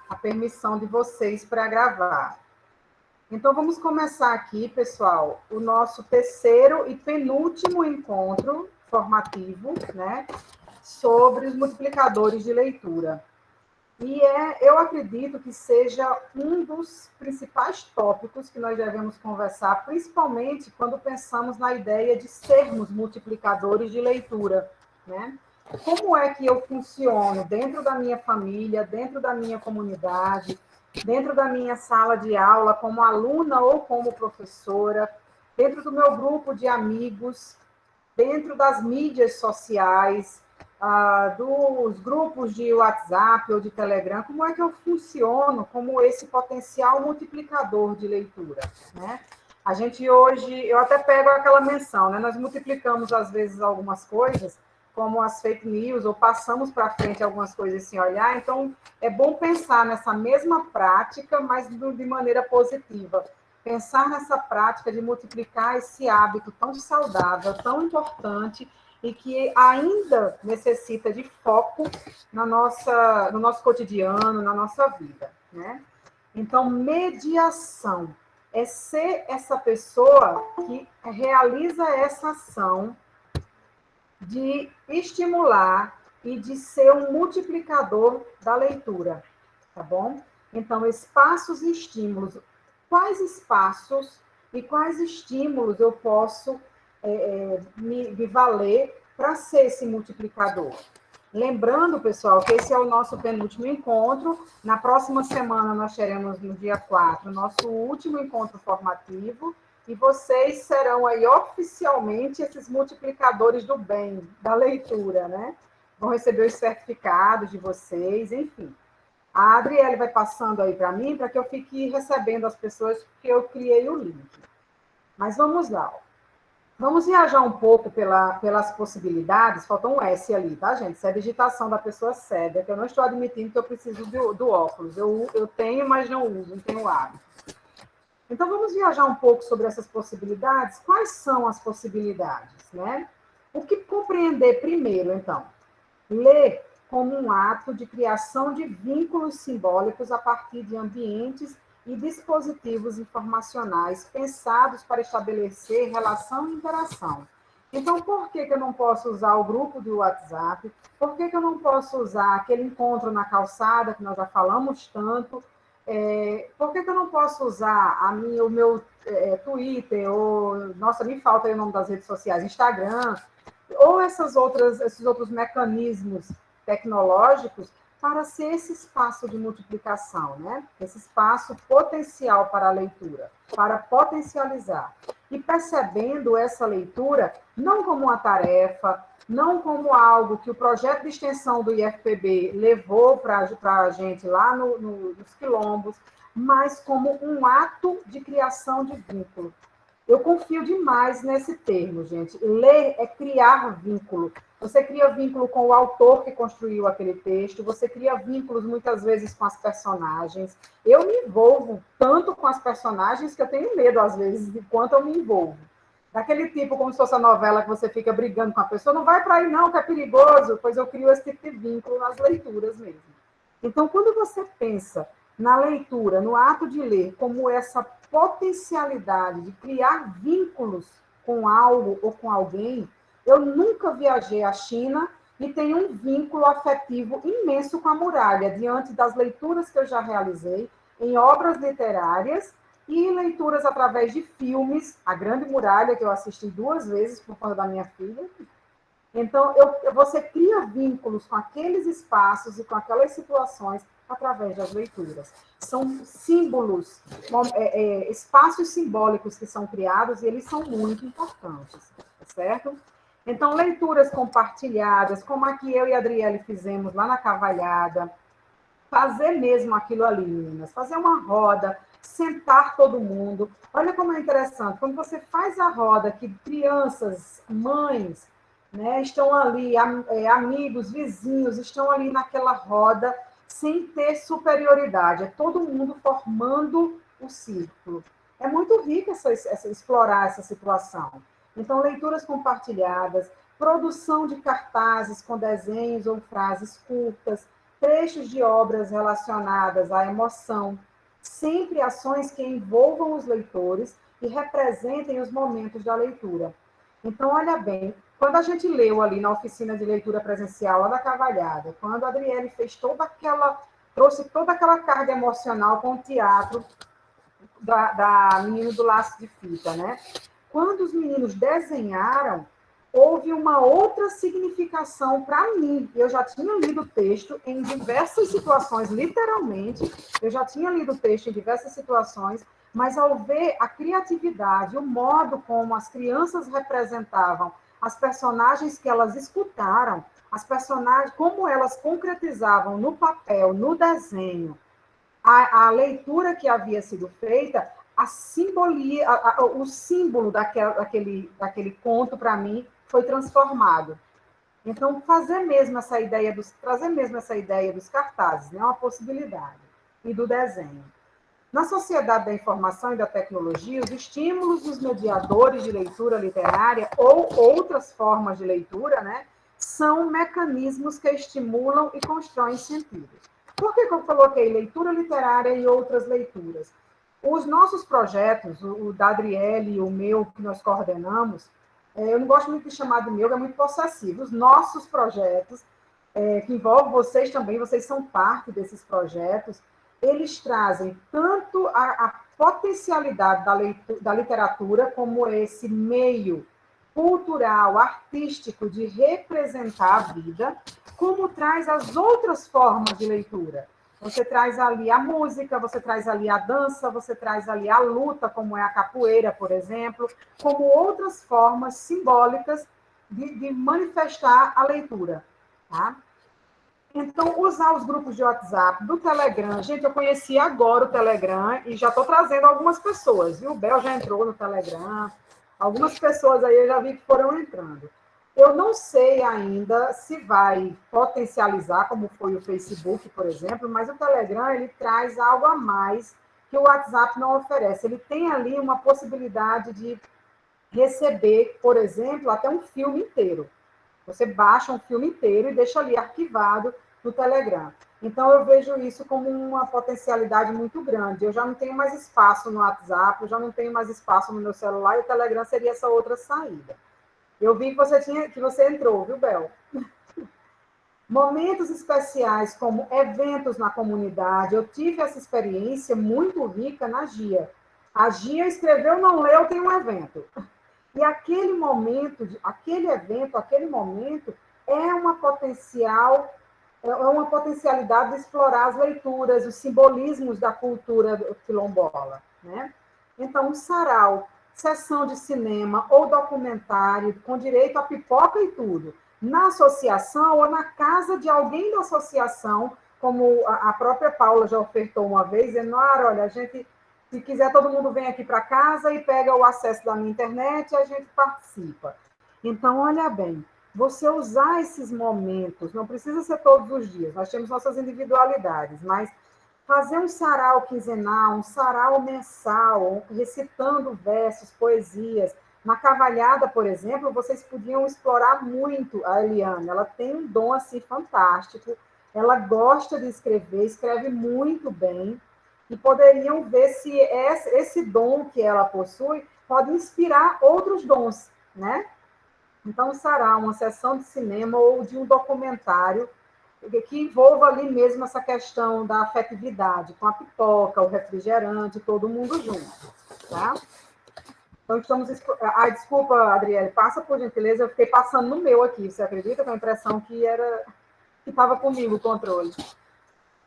a permissão de vocês para gravar. Então, vamos começar aqui, pessoal, o nosso terceiro e penúltimo encontro formativo, né, sobre os multiplicadores de leitura. E eu acredito que seja um dos principais tópicos que nós devemos conversar, principalmente quando pensamos na ideia de sermos multiplicadores de leitura, né? Como é que eu funciono dentro da minha família, dentro da minha comunidade, dentro da minha sala de aula, como aluna ou como professora, dentro do meu grupo de amigos, dentro das mídias sociais, dos grupos de WhatsApp ou de Telegram, como é que eu funciono como esse potencial multiplicador de leitura, né? A gente hoje, eu até pego aquela menção, né? Nós multiplicamos, às vezes, algumas coisas, como as fake news, ou passamos para frente algumas coisas sem olhar, então é bom pensar nessa mesma prática, mas de maneira positiva. Pensar nessa prática de multiplicar esse hábito tão saudável, tão importante, e que ainda necessita de foco no nosso cotidiano, na nossa vida, né? Então, mediação é ser essa pessoa que realiza essa ação de estimular e de ser um multiplicador da leitura, tá bom? Então, espaços e estímulos. Quais espaços e quais estímulos eu posso me valer para ser esse multiplicador? Lembrando, pessoal, que esse é o nosso penúltimo encontro. Na próxima semana, nós teremos, no dia 4, nosso último encontro formativo. E vocês serão aí oficialmente esses multiplicadores do bem, da leitura, né? Vão receber os certificados de vocês, enfim. A Adriele vai passando aí para mim, para que eu fique recebendo as pessoas que eu criei o link. Mas vamos lá. Vamos viajar um pouco pelas possibilidades. Falta um S ali, tá, gente? Isso é a digitação da pessoa cega, que eu não estou admitindo que eu preciso do óculos. Eu tenho, mas não uso, não tenho hábito. Então, vamos viajar um pouco sobre essas possibilidades. Quais são as possibilidades, né? O que compreender primeiro, então? Ler como um ato de criação de vínculos simbólicos a partir de ambientes e dispositivos informacionais pensados para estabelecer relação e interação. Então, por que eu não posso usar o grupo do WhatsApp? Por que eu não posso usar aquele encontro na calçada, que nós já falamos tanto? Por que eu não posso usar o meu Twitter, ou, nossa, me falta aí o nome das redes sociais, Instagram, ou esses outros mecanismos tecnológicos para ser esse espaço de multiplicação, né? Esse espaço potencial para a leitura, para potencializar. E percebendo essa leitura não como uma tarefa, não como algo que o projeto de extensão do IFPB levou para a gente lá nos quilombos, mas como um ato de criação de vínculo. Eu confio demais nesse termo, gente. Ler é criar vínculo. Você cria vínculo com o autor que construiu aquele texto, você cria vínculos muitas vezes com as personagens. Eu me envolvo tanto com as personagens que eu tenho medo, às vezes, de quanto eu me envolvo. Daquele tipo, como se fosse a novela que você fica brigando com a pessoa, não vai para aí não, que é perigoso, pois eu crio esse tipo de vínculo nas leituras mesmo. Então, quando você pensa na leitura, no ato de ler, como essa potencialidade de criar vínculos com algo ou com alguém, eu nunca viajei à China e tenho um vínculo afetivo imenso com a muralha, diante das leituras que eu já realizei em obras literárias e leituras através de filmes, A Grande Muralha, que eu assisti 2 vezes por conta da minha filha. Então, você cria vínculos com aqueles espaços e com aquelas situações através das leituras. São símbolos, espaços simbólicos que são criados e eles são muito importantes, certo? Então, leituras compartilhadas, como a que eu e a Adriele fizemos lá na Cavalhada, fazer mesmo aquilo ali, meninas, fazer uma roda, sentar todo mundo. Olha como é interessante, quando você faz a roda, que crianças, mães, né, estão ali, amigos, vizinhos, estão ali naquela roda, sem ter superioridade, é todo mundo formando o círculo. É muito rico explorar essa situação. Então, leituras compartilhadas, produção de cartazes com desenhos ou frases curtas, trechos de obras relacionadas à emoção, sempre ações que envolvam os leitores e representem os momentos da leitura. Então, olha bem, quando a gente leu ali na oficina de leitura presencial, lá da Cavalhada, quando a Adriele trouxe toda aquela carga emocional com o teatro da Menino do Laço de Fita, né? Quando os meninos desenharam, houve uma outra significação para mim. Eu já tinha lido o texto em diversas situações, literalmente, eu já tinha lido o texto em diversas situações, mas ao ver a criatividade, o modo como as crianças representavam as personagens que elas escutaram, as personagens, como elas concretizavam no papel, no desenho, a leitura que havia sido feita, a simbolia, o símbolo daquele conto, para mim, foi transformado. Então, trazer mesmo essa ideia dos cartazes, né, é uma possibilidade, e do desenho. Na sociedade da informação e da tecnologia, os estímulos dos mediadores de leitura literária ou outras formas de leitura, né, são mecanismos que estimulam e constroem sentidos. Por que eu coloquei leitura literária e outras leituras? Os nossos projetos, o da Adriele e o meu, que nós coordenamos, eu não gosto muito de chamar de meu, é muito possessivo. Os nossos projetos, que envolvem vocês também, vocês são parte desses projetos, eles trazem tanto a potencialidade da literatura como esse meio cultural, artístico de representar a vida, como traz as outras formas de leitura. Você traz ali a música, você traz ali a dança, você traz ali a luta, como é a capoeira, por exemplo, como outras formas simbólicas de manifestar a leitura. Tá? Então, usar os grupos de WhatsApp, do Telegram. Gente, eu conheci agora o Telegram e já estou trazendo algumas pessoas, viu? O Bel já entrou no Telegram. Algumas pessoas aí eu já vi que foram entrando. Eu não sei ainda se vai potencializar, como foi o Facebook, por exemplo, mas o Telegram ele traz algo a mais que o WhatsApp não oferece. Ele tem ali uma possibilidade de receber, por exemplo, até um filme inteiro. Você baixa um filme inteiro e deixa ali arquivado no Telegram. Então, eu vejo isso como uma potencialidade muito grande. Eu já não tenho mais espaço no WhatsApp, eu já não tenho mais espaço no meu celular, e o Telegram seria essa outra saída. Eu vi que você entrou, viu, Bel? Momentos especiais, como eventos na comunidade. Eu tive essa experiência muito rica na GIA. A GIA escreveu, não leu, tem um evento. E aquele momento, aquele evento, aquele momento, é uma potencialidade de explorar as leituras, os simbolismos da cultura quilombola, né? Então, um sarau, sessão de cinema ou documentário, com direito a pipoca e tudo, na associação ou na casa de alguém da associação, como a própria Paula já ofertou uma vez, dizendo, olha, a gente, se quiser, todo mundo vem aqui para casa e pega o acesso da minha internet e a gente participa. Então, olha bem, você usar esses momentos, não precisa ser todos os dias, nós temos nossas individualidades, mas fazer um sarau quinzenal, um sarau mensal, recitando versos, poesias. Na Cavalhada, por exemplo, vocês podiam explorar muito a Eliane. Ela tem um dom assim fantástico. Ela gosta de escrever, escreve muito bem. E poderiam ver se esse dom que ela possui pode inspirar outros dons, né? Então, um sarau, uma sessão de cinema ou de um documentário que envolva ali mesmo essa questão da afetividade, com a pipoca, o refrigerante, todo mundo junto, tá? Então, estamos... desculpa, Adriele, passa por gentileza, eu fiquei passando no meu aqui, você acredita? Com a impressão que estava comigo o controle.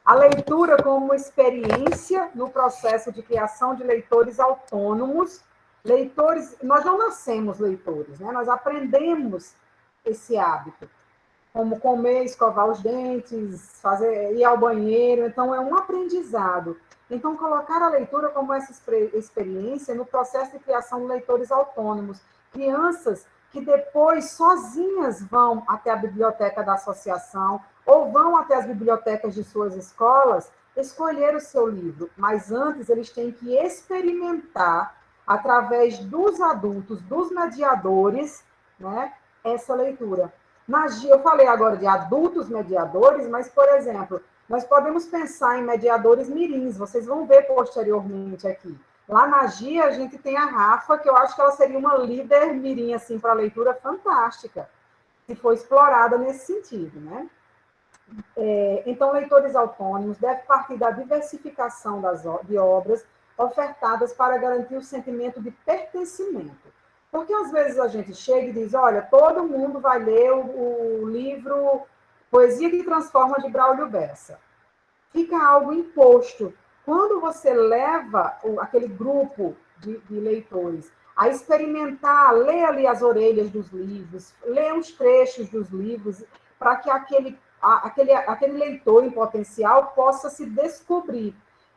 A leitura como experiência no processo de criação de leitores autônomos. Leitores, nós não nascemos leitores, né? Nós aprendemos esse hábito, como comer, escovar os dentes, ir ao banheiro. Então, é um aprendizado. Então, colocar a leitura como essa experiência no processo de criação de leitores autônomos. Crianças que depois, sozinhas, vão até a biblioteca da associação ou vão até as bibliotecas de suas escolas escolher o seu livro. Mas antes, eles têm que experimentar, através dos adultos, dos mediadores, né, essa leitura. Eu falei agora de adultos mediadores, mas, por exemplo, nós podemos pensar em mediadores mirins, vocês vão ver posteriormente aqui. Lá na GIA, a gente tem a Rafa, que eu acho que ela seria uma líder mirim, assim, para leitura fantástica, se for explorada nesse sentido, né? Então, leitores autônomos devem partir da diversificação de obras ofertadas para garantir o sentimento de pertencimento. Porque às vezes a gente chega e diz, olha, todo mundo vai ler o livro Poesia que Transforma, de Braulio Bessa. Fica algo imposto. Quando você leva aquele grupo de leitores a experimentar, ler ali as orelhas dos livros, ler os trechos dos livros, para que aquele leitor em potencial possa se descobrir,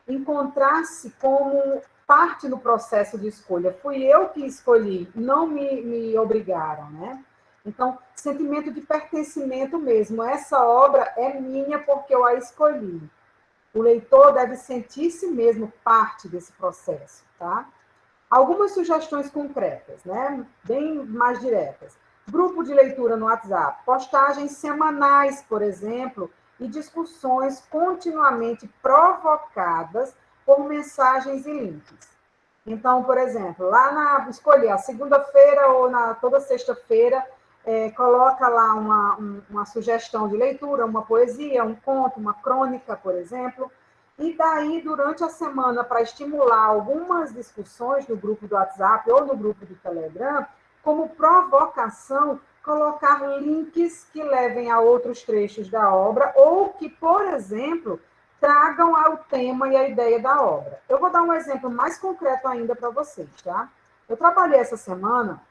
encontrar-se como parte no processo de escolha. Fui eu que escolhi, não me obrigaram, né? Então, sentimento de pertencimento mesmo. Essa obra é minha porque eu a escolhi. O leitor deve sentir-se mesmo parte desse processo, tá? Algumas sugestões concretas, né? Bem mais diretas. Grupo de leitura no WhatsApp, postagens semanais, por exemplo, e discussões continuamente provocadas por mensagens e links. Então, por exemplo, escolher a segunda-feira ou toda sexta-feira, coloca lá uma sugestão de leitura, uma poesia, um conto, uma crônica, por exemplo, e daí, durante a semana, para estimular algumas discussões no grupo do WhatsApp ou no grupo do Telegram, como provocação, colocar links que levem a outros trechos da obra ou que, por exemplo, tragam ao tema e a ideia da obra. Eu vou dar um exemplo mais concreto ainda para vocês, tá? Eu trabalhei essa semana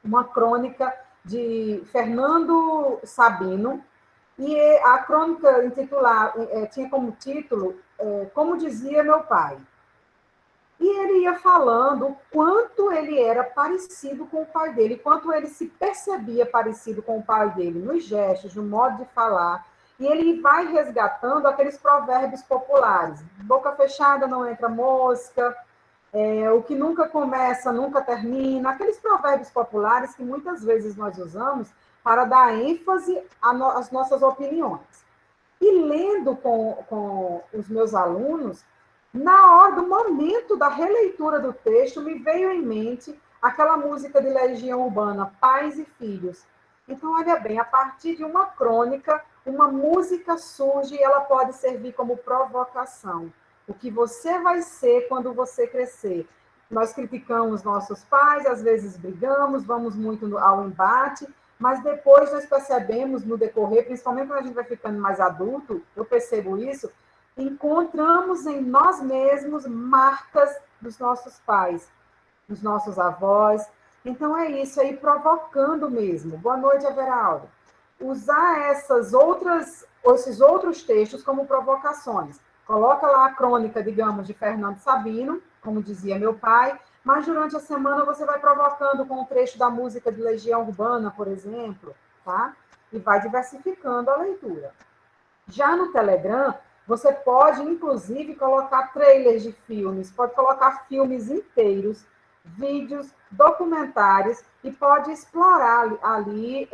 uma crônica de Fernando Sabino, e a crônica tinha como título Como Dizia Meu Pai. E ele ia falando o quanto ele era parecido com o pai dele, quanto ele se percebia parecido com o pai dele, nos gestos, no modo de falar. E ele vai resgatando aqueles provérbios populares. Boca fechada não entra mosca, o que nunca começa, nunca termina. Aqueles provérbios populares que muitas vezes nós usamos para dar ênfase às nossas opiniões. E lendo com os meus alunos, na hora do momento da releitura do texto, me veio em mente aquela música de Legião Urbana, Pais e Filhos. Então, olha bem, a partir de uma crônica, uma música surge e ela pode servir como provocação. O que você vai ser quando você crescer. Nós criticamos nossos pais, às vezes brigamos, vamos muito ao embate, mas depois nós percebemos no decorrer, principalmente quando a gente vai ficando mais adulto, eu percebo isso, encontramos em nós mesmos marcas dos nossos pais, dos nossos avós. Então é isso aí, provocando mesmo. Boa noite, Everaldo. Usar esses outros textos como provocações. Coloca lá a crônica, digamos, de Fernando Sabino, como dizia meu pai, mas durante a semana você vai provocando com o trecho da música de Legião Urbana, por exemplo, tá? E vai diversificando a leitura. Já no Telegram, você pode, inclusive, colocar trailers de filmes, pode colocar filmes inteiros, vídeos, documentários, e pode explorar ali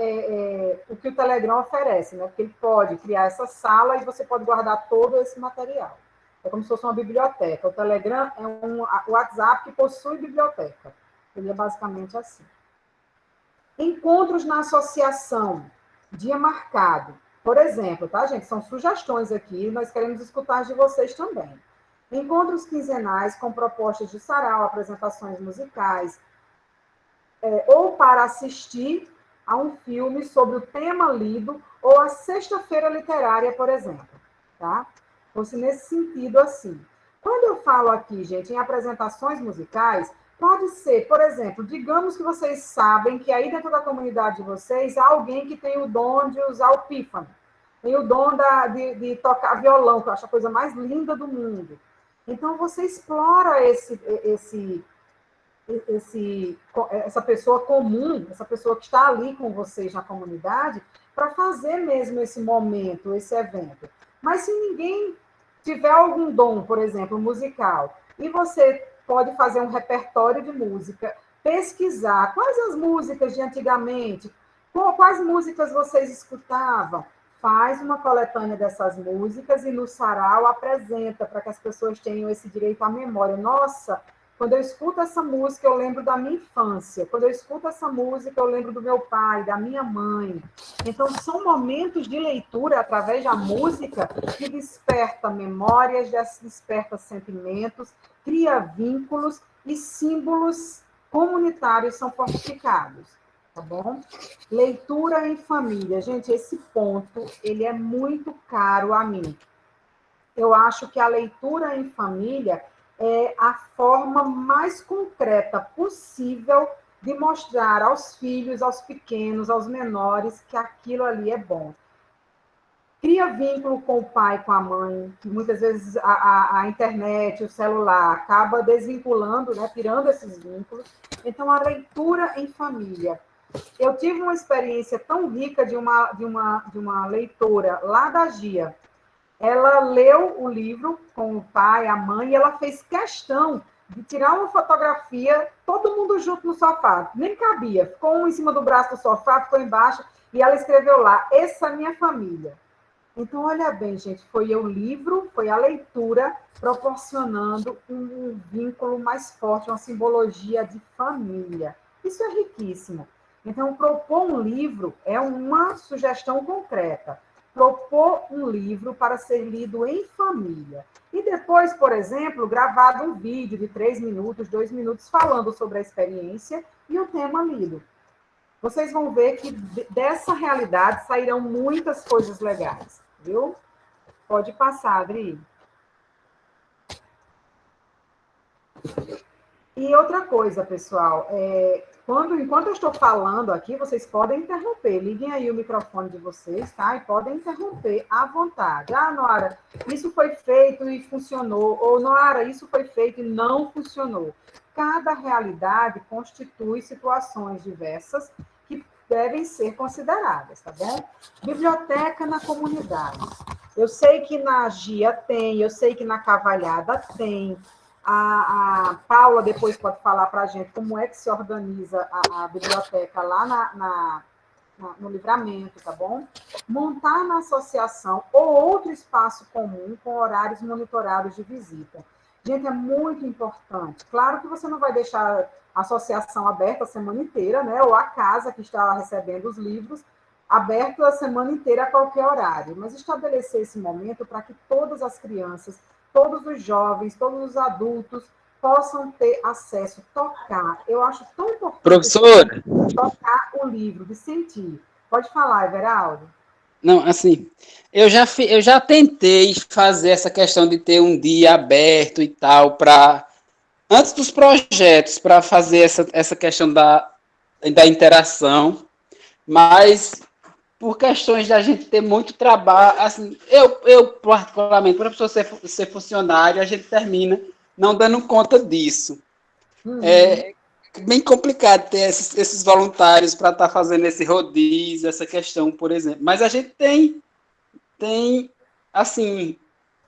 o que o Telegram oferece, né? Porque ele pode criar essa sala e você pode guardar todo esse material. É como se fosse uma biblioteca. O Telegram é um WhatsApp que possui biblioteca. Ele é basicamente assim. Encontros na associação, dia marcado. Por exemplo, tá, gente? São sugestões aqui, nós queremos escutar de vocês também. Encontros quinzenais com propostas de sarau, apresentações musicais, ou para assistir a um filme sobre o tema lido, ou a sexta-feira literária, por exemplo. Tá? Fosse nesse sentido assim. Quando eu falo aqui, gente, em apresentações musicais, pode ser, por exemplo, digamos que vocês sabem que aí dentro da comunidade de vocês há alguém que tem o dom de usar o pífano, tem o dom de tocar violão, que eu acho a coisa mais linda do mundo. Então, você explora essa pessoa comum, essa pessoa que está ali com vocês na comunidade, para fazer mesmo esse momento, esse evento. Mas se ninguém tiver algum dom, por exemplo, musical, e você pode fazer um repertório de música, pesquisar quais as músicas de antigamente, Quais músicas vocês escutavam? Faz uma coletânea dessas músicas e no sarau apresenta para que as pessoas tenham esse direito à memória. Nossa, quando eu escuto essa música, eu lembro da minha infância. Quando eu escuto essa música, eu lembro do meu pai, da minha mãe. Então, são momentos de leitura através da música que desperta memórias, desperta sentimentos, cria vínculos e símbolos comunitários são fortificados. Tá bom? Leitura em família. Gente, esse ponto, ele é muito caro a mim. Eu acho que a leitura em família é a forma mais concreta possível de mostrar aos filhos, aos pequenos, aos menores, que aquilo ali é bom. Cria vínculo com o pai, com a mãe, que muitas vezes a internet, o celular, acaba desvinculando, né, tirando esses vínculos. Então, a leitura em família. Eu tive uma experiência tão rica de uma leitora lá da GIA. Ela leu o livro com o pai, a mãe, e ela fez questão de tirar uma fotografia, todo mundo junto no sofá. Nem cabia. Ficou um em cima do braço do sofá, ficou embaixo, e ela escreveu lá, essa é a minha família. Então, olha bem, gente, foi o livro, foi a leitura proporcionando um vínculo mais forte, uma simbologia de família. Isso é riquíssimo. Então, propor um livro é uma sugestão concreta. Propor um livro para ser lido em família. E depois, por exemplo, gravado um vídeo de 3 minutos, 2 minutos, falando sobre a experiência e o tema lido. Vocês vão ver que dessa realidade sairão muitas coisas legais, viu? Pode passar, Adri. E outra coisa, pessoal, enquanto eu estou falando aqui, vocês podem interromper. Liguem aí o microfone de vocês, tá? E podem interromper à vontade. Ah, Noara, isso foi feito e funcionou. Ou, Noara, isso foi feito e não funcionou. Cada realidade constitui situações diversas que devem ser consideradas, tá bom? Biblioteca na comunidade. Eu sei que na GIA tem, eu sei que na Cavalhada tem. A Paula depois pode falar para a gente como é que se organiza a biblioteca lá no Livramento, tá bom? Montar na associação ou outro espaço comum com horários monitorados de visita. Gente, é muito importante. Claro que você não vai deixar a associação aberta a semana inteira, né? Ou a casa que está recebendo os livros aberto a semana inteira a qualquer horário, mas estabelecer esse momento para que todas as crianças, todos os jovens, todos os adultos possam ter acesso, tocar. Eu acho tão importante Professora, tocar o livro, de sentir. Pode falar, Everaldo. não, assim, eu já tentei fazer essa questão de ter um dia aberto e tal, para antes dos projetos, para fazer essa questão da interação, mas por questões da gente ter muito trabalho, assim, eu particularmente, para a pessoa ser funcionário, a gente termina não dando conta disso. É bem complicado ter esses voluntários para estar fazendo esse rodízio, essa questão, por exemplo. Mas a gente tem assim,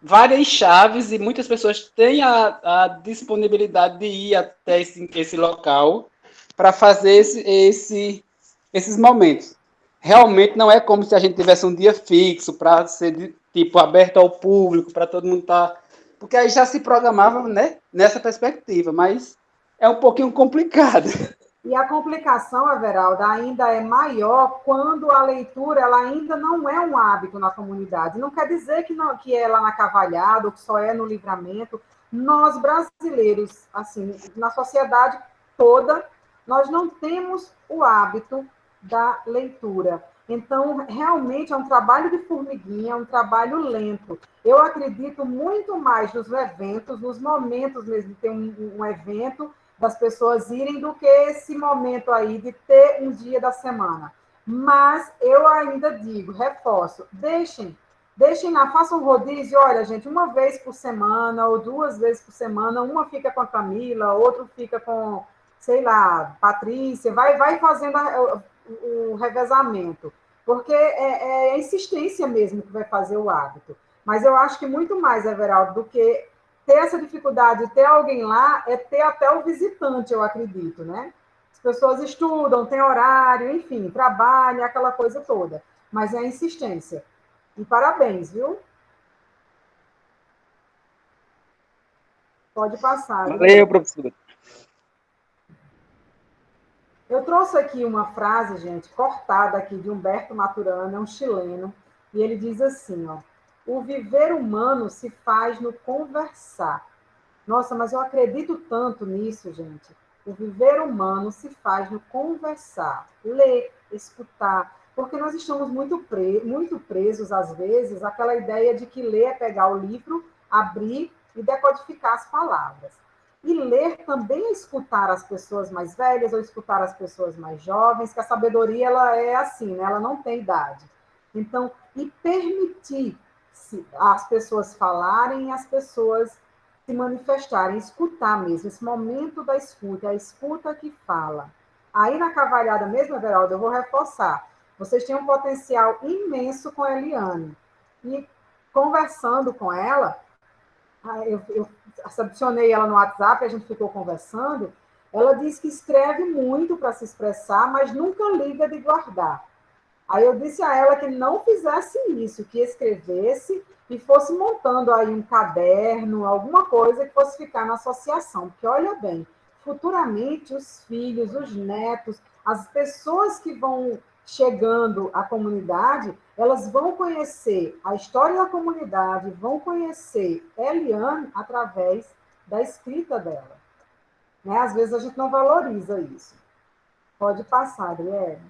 várias chaves e muitas pessoas têm a disponibilidade de ir até esse local para fazer esses momentos. Realmente não é como se a gente tivesse um dia fixo para ser tipo aberto ao público, para todo mundo estar. Porque aí já se programava, né, nessa perspectiva, mas é um pouquinho complicado. E a complicação, Everalda, ainda é maior quando a leitura ela ainda não é um hábito na comunidade. Não quer dizer que é lá na Cavalhada ou que só é no Livramento. Nós, brasileiros, assim, na sociedade toda, nós não temos o hábito da leitura. Então, realmente é um trabalho de formiguinha, é um trabalho lento. Eu acredito muito mais nos eventos, nos momentos mesmo de ter um evento, das pessoas irem, do que esse momento aí de ter um dia da semana. Mas eu ainda digo, reforço, deixem lá, façam um rodízio, olha, gente, uma vez por semana ou 2 vezes por semana, uma fica com a Camila, outro fica com, sei lá, Patrícia, vai fazendo o revezamento, porque é a insistência mesmo que vai fazer o hábito. Mas eu acho que muito mais, Everaldo, do que ter essa dificuldade de ter alguém lá, é ter até o visitante, eu acredito, né? As pessoas estudam, têm horário, enfim, trabalham, aquela coisa toda. Mas é a insistência. E parabéns, viu? Pode passar. Valeu, professor. Eu trouxe aqui uma frase, gente, cortada aqui de Humberto Maturana, é um chileno, e ele diz assim, ó, o viver humano se faz no conversar. Nossa, mas eu acredito tanto nisso, gente. O viver humano se faz no conversar, ler, escutar, porque nós estamos muito presos, às vezes, àquela ideia de que ler é pegar o livro, abrir e decodificar as palavras. E ler também é escutar as pessoas mais velhas ou escutar as pessoas mais jovens, que a sabedoria ela é assim, né? Ela não tem idade. Então, e permitir as pessoas falarem, as pessoas se manifestarem, escutar mesmo, esse momento da escuta, a escuta que fala. Aí na cavalhada mesmo, Everaldo, eu vou reforçar. Vocês têm um potencial imenso com a Eliane. E conversando com ela, eu adicionei ela no WhatsApp, a gente ficou conversando, ela disse que escreve muito para se expressar, mas nunca liga de guardar. Aí eu disse a ela que não fizesse isso, que escrevesse e fosse montando aí um caderno, alguma coisa que fosse ficar na associação. Porque, olha bem, futuramente os filhos, os netos, as pessoas que vão chegando à comunidade, elas vão conhecer a história da comunidade, vão conhecer Eliane através da escrita dela. Né? Às vezes a gente não valoriza isso. Pode passar, Adriele.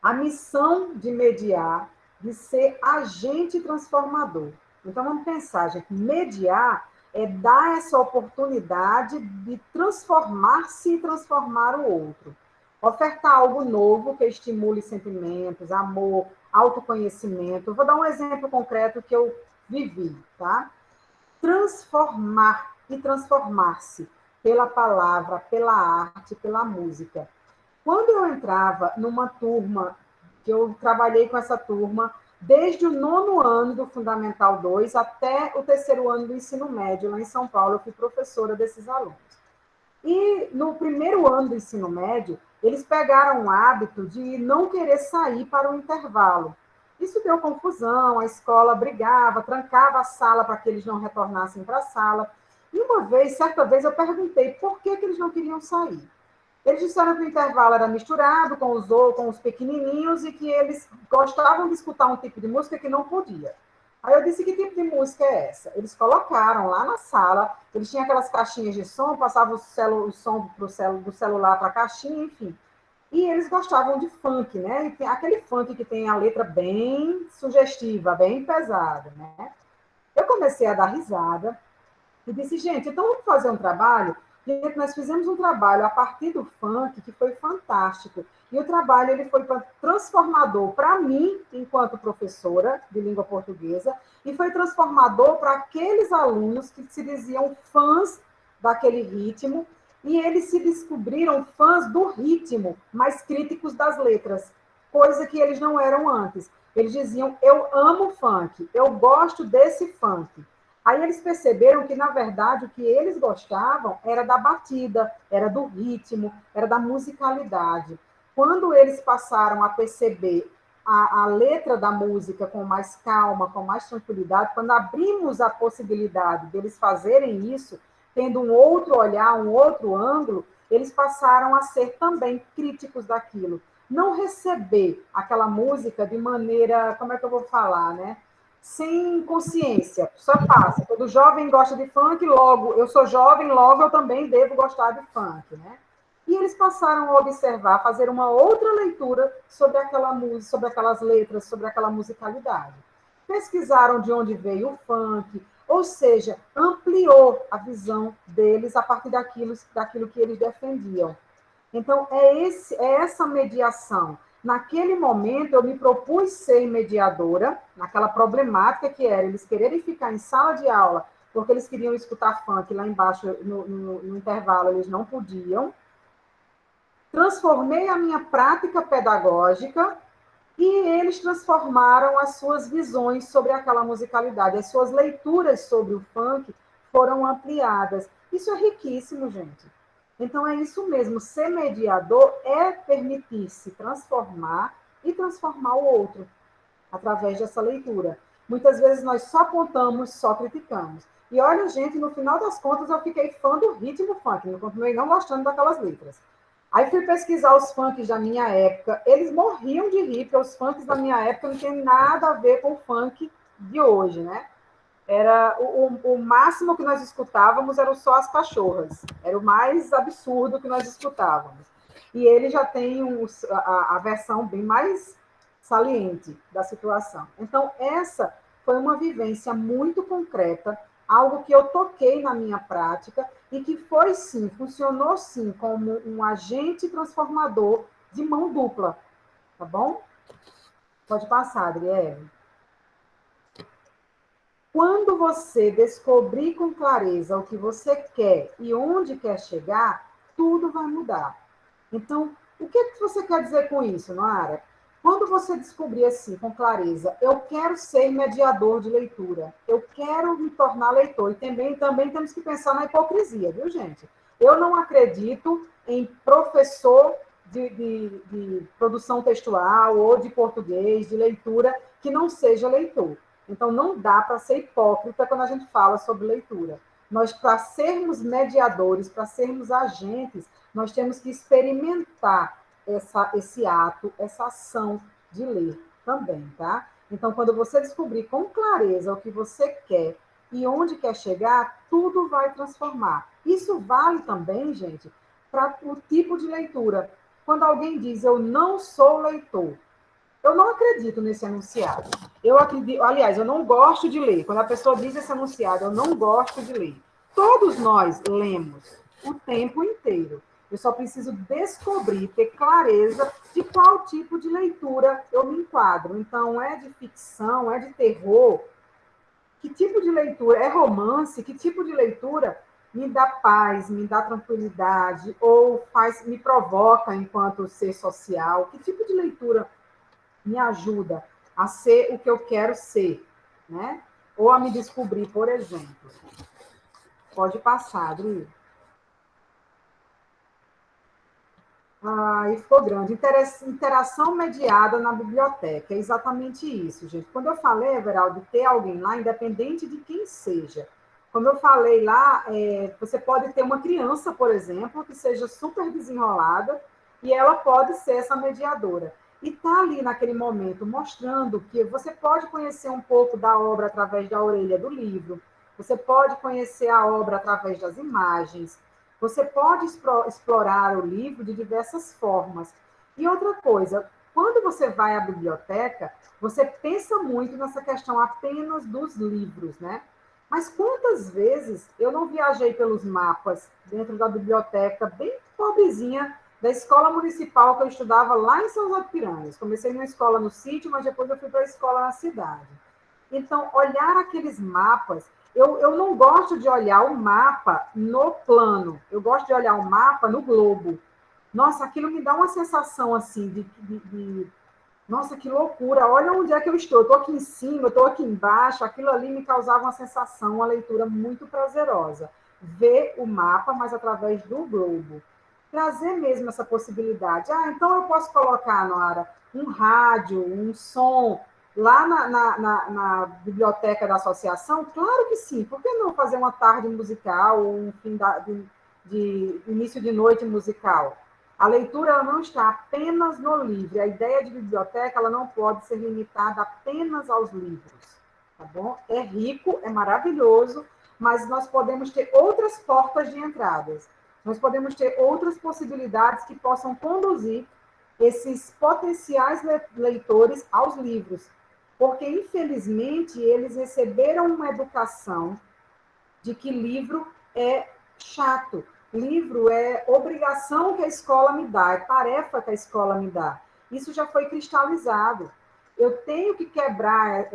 A missão de mediar, de ser agente transformador. Então, vamos pensar, gente, mediar é dar essa oportunidade de transformar-se e transformar o outro. Ofertar algo novo que estimule sentimentos, amor, autoconhecimento. Vou dar um exemplo concreto que eu vivi, tá? Transformar e transformar-se pela palavra, pela arte, pela música. Quando eu entrava numa turma, que eu trabalhei com essa turma, desde o 9º ano do Fundamental 2 até o 3º ano do ensino médio, lá em São Paulo, eu fui professora desses alunos. E no 1º ano do ensino médio, eles pegaram o hábito de não querer sair para o intervalo. Isso deu confusão, a escola brigava, trancava a sala para que eles não retornassem para a sala. E certa vez, eu perguntei por que eles não queriam sair. Eles disseram que o intervalo era misturado com os pequenininhos e que eles gostavam de escutar um tipo de música que não podia. Aí eu disse, que tipo de música é essa? Eles colocaram lá na sala, eles tinham aquelas caixinhas de som, passavam o som do celular para a caixinha, enfim. E eles gostavam de funk, né? E tem aquele funk que tem a letra bem sugestiva, bem pesada, né? Eu comecei a dar risada e disse, gente, então vamos fazer um trabalho. Gente, nós fizemos um trabalho a partir do funk que foi fantástico. E o trabalho ele foi transformador para mim, enquanto professora de língua portuguesa, e foi transformador para aqueles alunos que se diziam fãs daquele ritmo, e eles se descobriram fãs do ritmo, mas críticos das letras, coisa que eles não eram antes. Eles diziam, eu amo funk, eu gosto desse funk. Aí eles perceberam que, na verdade, o que eles gostavam era da batida, era do ritmo, era da musicalidade. Quando eles passaram a perceber a letra da música com mais calma, com mais tranquilidade, quando abrimos a possibilidade deles fazerem isso, tendo um outro olhar, um outro ângulo, eles passaram a ser também críticos daquilo. Não receber aquela música de maneira, como é que eu vou falar, né? Sem consciência, só passa. Todo jovem gosta de funk, logo, eu sou jovem, logo eu também devo gostar de funk, né? E eles passaram a observar, fazer uma outra leitura sobre aquela música, sobre aquelas letras, sobre aquela musicalidade. Pesquisaram de onde veio o funk, ou seja, ampliou a visão deles a partir daquilo que eles defendiam. Então, é essa mediação. Naquele momento, eu me propus ser mediadora, naquela problemática que era eles quererem ficar em sala de aula, porque eles queriam escutar funk lá embaixo, no intervalo, eles não podiam. Transformei a minha prática pedagógica e eles transformaram as suas visões sobre aquela musicalidade. As suas leituras sobre o funk foram ampliadas. Isso é riquíssimo, gente. Então, é isso mesmo, ser mediador é permitir-se transformar e transformar o outro através dessa leitura. Muitas vezes nós só apontamos, só criticamos. E olha, gente, no final das contas eu fiquei fã do ritmo funk, eu continuei não gostando daquelas letras. Aí fui pesquisar os funks da minha época, eles morriam de rir, porque os funks da minha época não tem nada a ver com o funk de hoje, né? Era o máximo que nós escutávamos era só as cachorras, era o mais absurdo que nós escutávamos. E ele já tem a versão bem mais saliente da situação. Então, essa foi uma vivência muito concreta, algo que eu toquei na minha prática e que foi sim, funcionou sim como um agente transformador de mão dupla, tá bom? Pode passar, Adriele. Quando você descobrir com clareza o que você quer e onde quer chegar, tudo vai mudar. Então, o que você quer dizer com isso, Noara? Quando você descobrir assim, com clareza, eu quero ser mediador de leitura, eu quero me tornar leitor, e também temos que pensar na hipocrisia, viu, gente? Eu não acredito em professor de produção textual ou de português, de leitura, que não seja leitor. Então, não dá para ser hipócrita quando a gente fala sobre leitura. Nós, para sermos mediadores, para sermos agentes, nós temos que experimentar esse ato, essa ação de ler também, tá? Então, quando você descobrir com clareza o que você quer e onde quer chegar, tudo vai transformar. Isso vale também, gente, para o tipo de leitura. Quando alguém diz, eu não sou leitor, eu não acredito nesse enunciado. Eu acredito, aliás, eu não gosto de ler. Quando a pessoa diz esse enunciado, eu não gosto de ler. Todos nós lemos o tempo inteiro. Eu só preciso descobrir, ter clareza de qual tipo de leitura eu me enquadro. Então, é de ficção, é de terror? Que tipo de leitura? É romance? Que tipo de leitura me dá paz, me dá tranquilidade ou me provoca enquanto ser social? Que tipo de leitura me ajuda a ser o que eu quero ser, né? Ou a me descobrir, por exemplo. Pode passar, Adri. E ficou grande. Interação mediada na biblioteca. É exatamente isso, gente. Quando eu falei, Everaldo, de ter alguém lá, independente de quem seja. Como eu falei lá, você pode ter uma criança, por exemplo, que seja super desenrolada, e ela pode ser essa mediadora. E está ali naquele momento mostrando que você pode conhecer um pouco da obra através da orelha do livro, você pode conhecer a obra através das imagens, você pode explorar o livro de diversas formas. E outra coisa, quando você vai à biblioteca, você pensa muito nessa questão apenas dos livros, né? Mas quantas vezes eu não viajei pelos mapas dentro da biblioteca bem pobrezinha da escola municipal que eu estudava lá em São José de Piranhas. Comecei numa escola no sítio, mas depois eu fui para a escola na cidade. Então, olhar aqueles mapas, eu não gosto de olhar o mapa no plano, eu gosto de olhar o mapa no globo. Nossa, aquilo me dá uma sensação assim nossa, que loucura, olha onde é que eu estou aqui em cima, eu estou aqui embaixo, aquilo ali me causava uma sensação, uma leitura muito prazerosa. Ver o mapa, mas através do globo. Trazer mesmo essa possibilidade. Então eu posso colocar, Noara, um rádio, um som, lá na biblioteca da associação? Claro que sim. Por que não fazer uma tarde musical ou um fim de início de noite musical? A leitura ela não está apenas no livro. A ideia de biblioteca ela não pode ser limitada apenas aos livros, tá bom? É rico, é maravilhoso, mas nós podemos ter outras portas de entradas. Nós podemos ter outras possibilidades que possam conduzir esses potenciais leitores aos livros, porque infelizmente eles receberam uma educação de que livro é chato. Livro é obrigação que a escola me dá, é tarefa que a escola me dá. Isso já foi cristalizado. Eu tenho que quebrar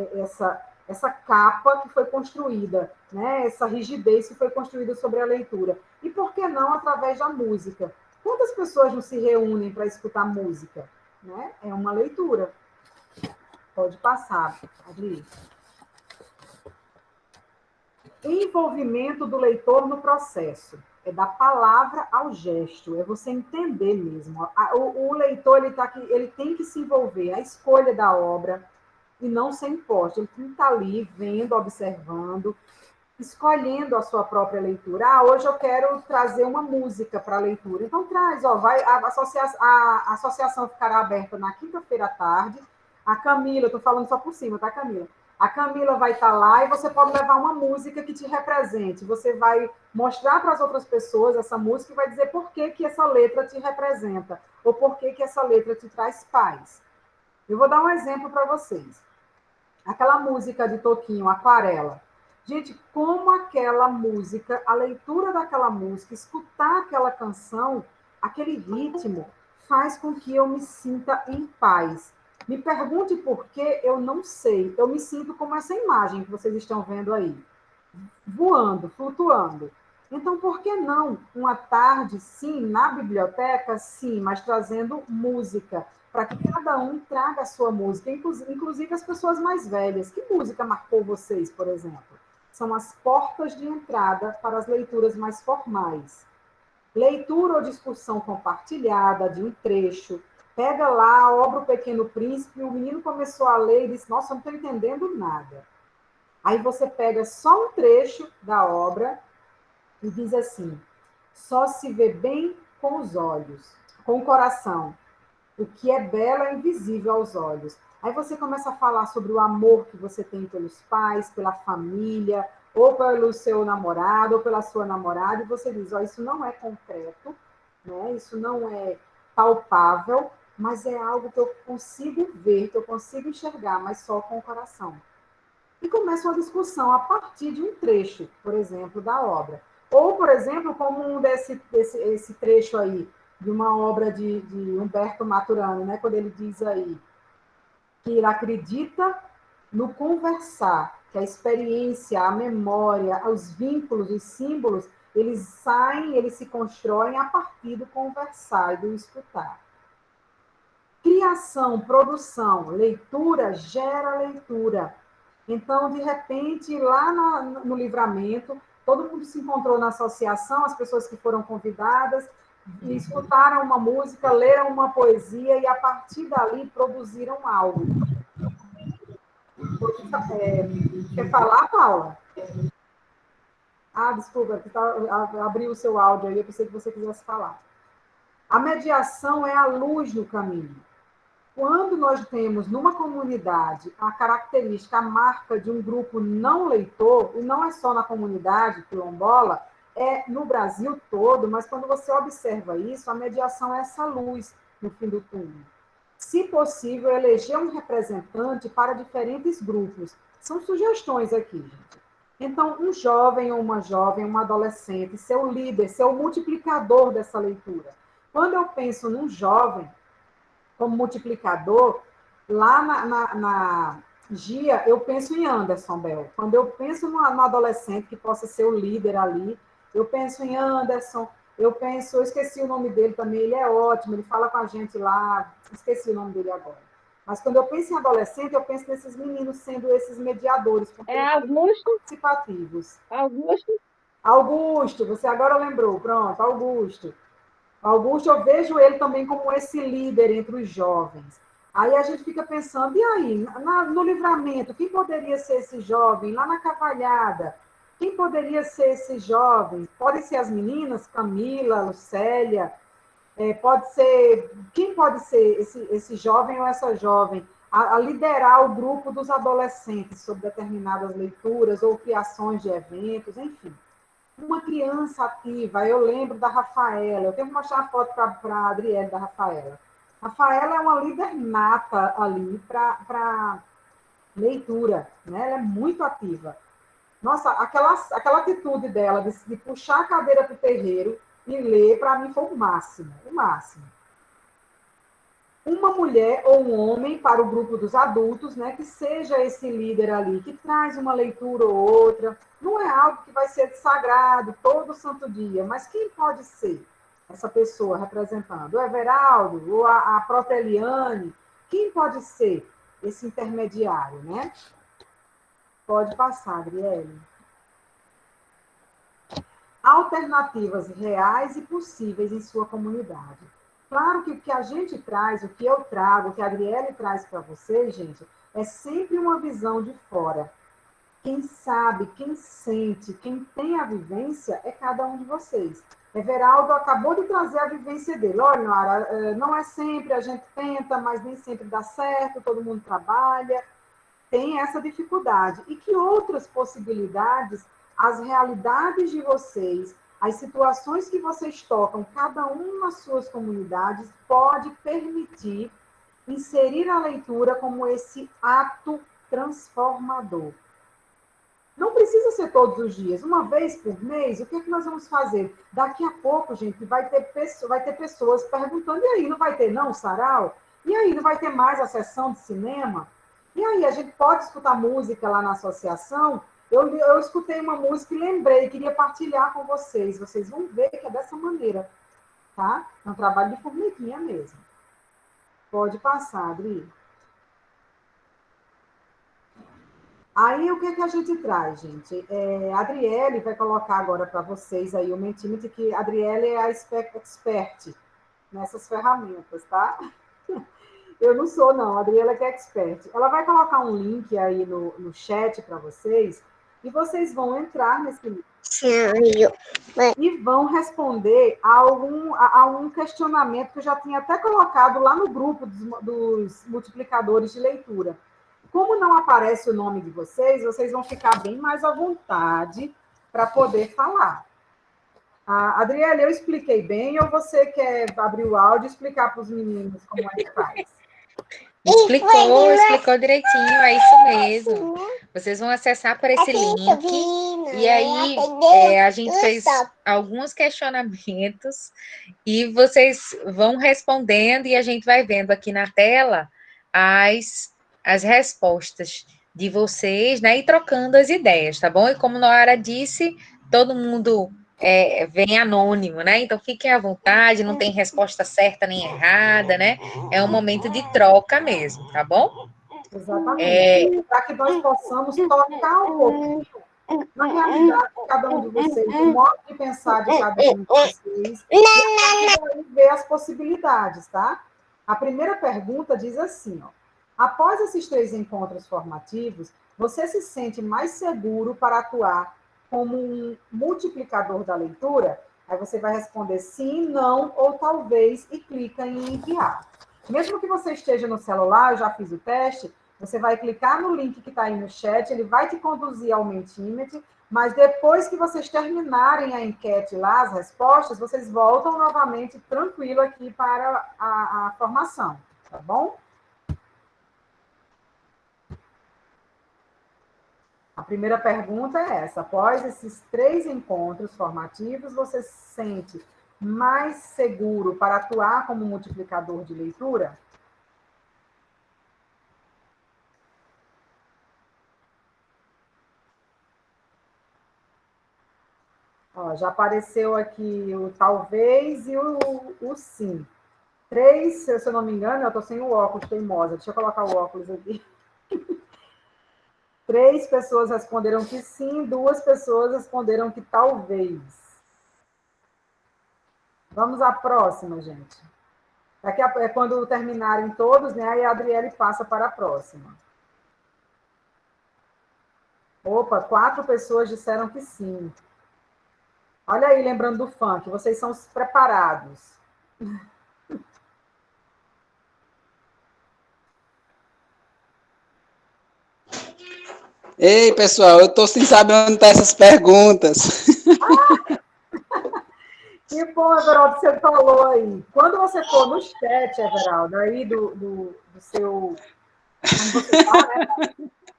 essa capa que foi construída, né? Essa rigidez que foi construída sobre a leitura. E por que não através da música? Quantas pessoas não se reúnem para escutar música? Né? É uma leitura. Pode passar, Adri. Envolvimento do leitor no processo. é da palavra ao gesto, é você entender mesmo. O leitor ele tem que se envolver, a escolha da obra, e não ser imposto. Ele tem que estar ali, vendo, observando, escolhendo a sua própria leitura. Hoje eu quero trazer uma música para a leitura. Então traz, a associação ficará aberta na quinta-feira à tarde. A Camila, estou falando só por cima, tá, Camila? A Camila vai estar lá e você pode levar uma música que te represente. Você vai mostrar para as outras pessoas essa música e vai dizer por que, que essa letra te representa, ou por que, que essa letra te traz paz. Eu vou dar um exemplo para vocês. Aquela música de Toquinho, Aquarela. Gente, como aquela música, a leitura daquela música, escutar aquela canção, aquele ritmo, faz com que eu me sinta em paz. Me pergunte por que eu não sei. Eu me sinto como essa imagem que vocês estão vendo aí, voando, flutuando. Então, por que não uma tarde, sim, na biblioteca, sim, mas trazendo música, para que cada um traga a sua música, inclusive as pessoas mais velhas. Que música marcou vocês, por exemplo? São as portas de entrada para as leituras mais formais. Leitura ou discussão compartilhada de um trecho. Pega lá a obra O Pequeno Príncipe, o menino começou a ler e disse, nossa, eu não estou entendendo nada. Aí você pega só um trecho da obra e diz assim, só se vê bem com os olhos, com o coração. O que é belo é invisível aos olhos. Aí você começa a falar sobre o amor que você tem pelos pais, pela família, ou pelo seu namorado, ou pela sua namorada, e você diz, isso não é concreto, né? Isso não é palpável, mas é algo que eu consigo ver, que eu consigo enxergar, mas só com o coração. E começa uma discussão a partir de um trecho, por exemplo, da obra. Ou, por exemplo, como esse trecho aí, de uma obra de Humberto Maturana, né, quando ele diz aí que ele acredita no conversar, que a experiência, a memória, os vínculos, os símbolos, eles saem, eles se constroem a partir do conversar e do escutar. Criação, produção, leitura gera leitura. Então, de repente, lá no Livramento, todo mundo se encontrou na associação, as pessoas que foram convidadas, e escutaram uma música, leram uma poesia e, a partir dali, produziram algo. Quer falar, Paula? Desculpa, abriu o seu áudio aí, eu pensei que você quisesse falar. A mediação é a luz no caminho. Quando nós temos numa comunidade a característica, a marca de um grupo não leitor, e não é só na comunidade quilombola, é no Brasil todo, mas quando você observa isso, a mediação é essa luz no fim do túnel. Se possível, eleger um representante para diferentes grupos. São sugestões aqui, gente. Então, um jovem ou uma jovem, um adolescente, ser o líder, ser o multiplicador dessa leitura. Quando eu penso num jovem, como multiplicador, lá na GIA, eu penso em Anderson Bell. Quando eu penso no adolescente que possa ser o líder ali, eu penso em Anderson, eu esqueci o nome dele também, ele é ótimo, ele fala com a gente lá, esqueci o nome dele agora. Mas quando eu penso em adolescente, eu penso nesses meninos sendo esses mediadores, Augusto? Participativos. Augusto? Augusto, você agora lembrou, pronto, Augusto. Augusto, eu vejo ele também como esse líder entre os jovens. Aí a gente fica pensando, e aí, no Livramento, quem poderia ser esse jovem? Lá na Cavalhada, quem poderia ser esse jovem? Podem ser as meninas, Camila, Lucélia, pode ser, quem pode ser esse jovem ou essa jovem a liderar o grupo dos adolescentes sobre determinadas leituras ou criações de eventos, enfim. Uma criança ativa, eu lembro da Rafaela, eu tenho que mostrar a foto para a Adriele da Rafaela. Rafaela é uma líder nata ali para leitura, né? Ela é muito ativa. Nossa, aquela atitude dela de puxar a cadeira para o terreiro e ler, para mim foi o máximo, o máximo. Uma mulher ou um homem para o grupo dos adultos, né, que seja esse líder ali, que traz uma leitura ou outra. Não é algo que vai ser sagrado todo santo dia, mas quem pode ser essa pessoa representando? O Everaldo ou a Proteliane? Quem pode ser esse intermediário, né? Pode passar, Adriele. alternativas reais e possíveis em sua comunidade. Claro que o que a gente traz, o que eu trago, o que a Adriele traz para vocês, gente, é sempre uma visão de fora. Quem sabe, quem sente, quem tem a vivência é cada um de vocês. Everaldo acabou de trazer a vivência dele. Olha, Nara, não é sempre, a gente tenta, mas nem sempre dá certo, todo mundo trabalha, tem essa dificuldade. E que outras possibilidades, as realidades de vocês, as situações que vocês tocam, cada um nas suas comunidades, pode permitir inserir a leitura como esse ato transformador. Não precisa ser todos os dias, uma vez por mês. O que é que nós vamos fazer? Daqui a pouco, gente, vai ter pessoas perguntando, e aí, não vai ter não, sarau? E aí, não vai ter mais a sessão de cinema? E aí, a gente pode escutar música lá na associação? Eu escutei uma música e lembrei, queria partilhar com vocês. Vocês vão ver que é dessa maneira, tá? É um trabalho de formiguinha mesmo. Pode passar, Adri. Aí, o que, que a gente traz, gente? A Adriele vai colocar agora para vocês aí o Mentimeter, que a Adriele é a expert nessas ferramentas, tá? Eu não sou, não. A Adriele é que é expert. Ela vai colocar um link aí no chat para vocês, e vocês vão entrar nesse link e vão responder a um questionamento que eu já tinha até colocado lá no grupo dos multiplicadores de leitura. Como não aparece o nome de vocês, vocês vão ficar bem mais à vontade para poder falar. Adriele, eu expliquei bem, ou você quer abrir o áudio e explicar para os meninos como é que faz? Explicou direitinho, é isso mesmo. Vocês vão acessar por esse link, e aí a gente fez alguns questionamentos, e vocês vão respondendo, e a gente vai vendo aqui na tela as respostas de vocês, né, e trocando as ideias, tá bom? E como Nora disse, todo mundo vem anônimo, né? Então fiquem à vontade, não tem resposta certa nem errada, né? É um momento de troca mesmo, tá bom? Exatamente. Para que nós possamos tocar um pouquinho na realidade de cada um de vocês, no modo de pensar de cada um de vocês, e ver as possibilidades, tá? A primeira pergunta diz assim, ó: após esses 3 encontros formativos, você se sente mais seguro para atuar como um multiplicador da leitura? Aí você vai responder sim, não ou talvez e clica em enviar. Mesmo que você esteja no celular, eu já fiz o teste, você vai clicar no link que está aí no chat, ele vai te conduzir ao Mentimeter, mas depois que vocês terminarem a enquete lá, as respostas, vocês voltam novamente tranquilo aqui para a formação, tá bom? A primeira pergunta é essa: após esses 3 encontros formativos, você se sente mais seguro para atuar como multiplicador de leitura? Ó, já apareceu aqui o talvez e o sim. 3, se eu não me engano, eu estou sem o óculos, teimosa. Deixa eu colocar o óculos aqui. 3 pessoas responderam que sim, 2 pessoas responderam que talvez. Vamos à próxima, gente. Daqui a quando terminarem todos, né, aí a Adriele passa para a próxima. Opa, 4 pessoas disseram que sim. Olha aí, lembrando do funk, vocês são os preparados. Ei, pessoal, eu estou sem saber onde estão essas perguntas. Que bom, Everaldo, você falou aí. Quando você for no chat, Everaldo, aí do seu... Onde você está, né?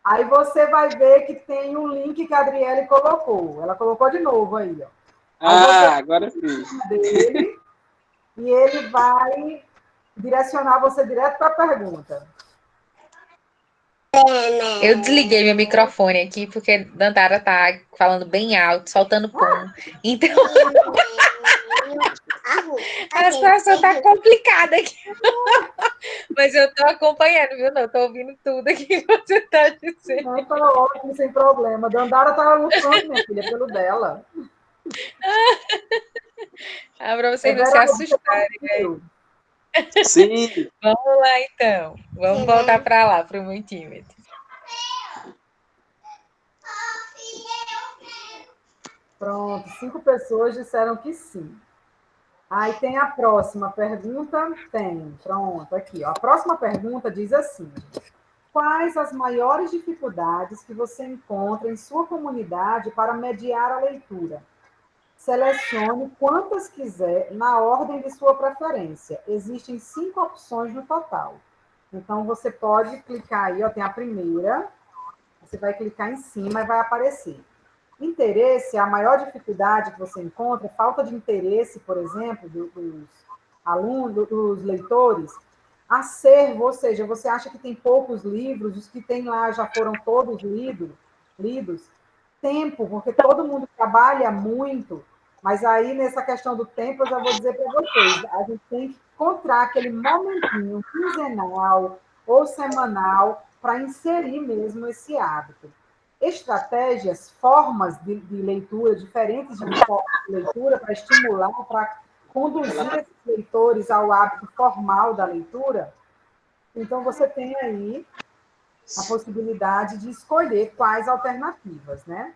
Aí você vai ver que tem um link que a Adriele colocou. Ela colocou de novo aí, ó. Agora sim. Dele, e ele vai direcionar você direto para a pergunta. Eu desliguei meu microfone aqui, porque Dandara tá falando bem alto, soltando pum. Então, a situação tá complicada aqui. Mas eu tô acompanhando, viu? Não, tô ouvindo tudo aqui que você tá dizendo. Não, tá ótimo, sem problema. Dandara tá lutando, minha filha, pelo dela. Para vocês não se assustarem, né? Sim. Vamos lá, então. Vamos voltar para lá, para o Muito Tímido. Pronto, 5 pessoas disseram que sim. Aí tem a próxima pergunta? Tem, pronto, aqui. Ó. A próxima pergunta diz assim: quais as maiores dificuldades que você encontra em sua comunidade para mediar a leitura? Selecione quantas quiser na ordem de sua preferência. Existem 5 opções no total. Então, você pode clicar aí, ó, tem a primeira, você vai clicar em cima e vai aparecer. Interesse, a maior dificuldade que você encontra, falta de interesse, por exemplo, dos alunos, dos leitores. Acervo, ou seja, você acha que tem poucos livros, os que tem lá já foram todos lidos. Tempo, porque todo mundo trabalha muito, mas aí nessa questão do tempo eu já vou dizer para vocês, a gente tem que encontrar aquele momentinho quinzenal ou semanal para inserir mesmo esse hábito. Estratégias, formas de leitura, diferentes de leitura para estimular, para conduzir esses leitores ao hábito formal da leitura. Então, você tem aí a possibilidade de escolher quais alternativas, né?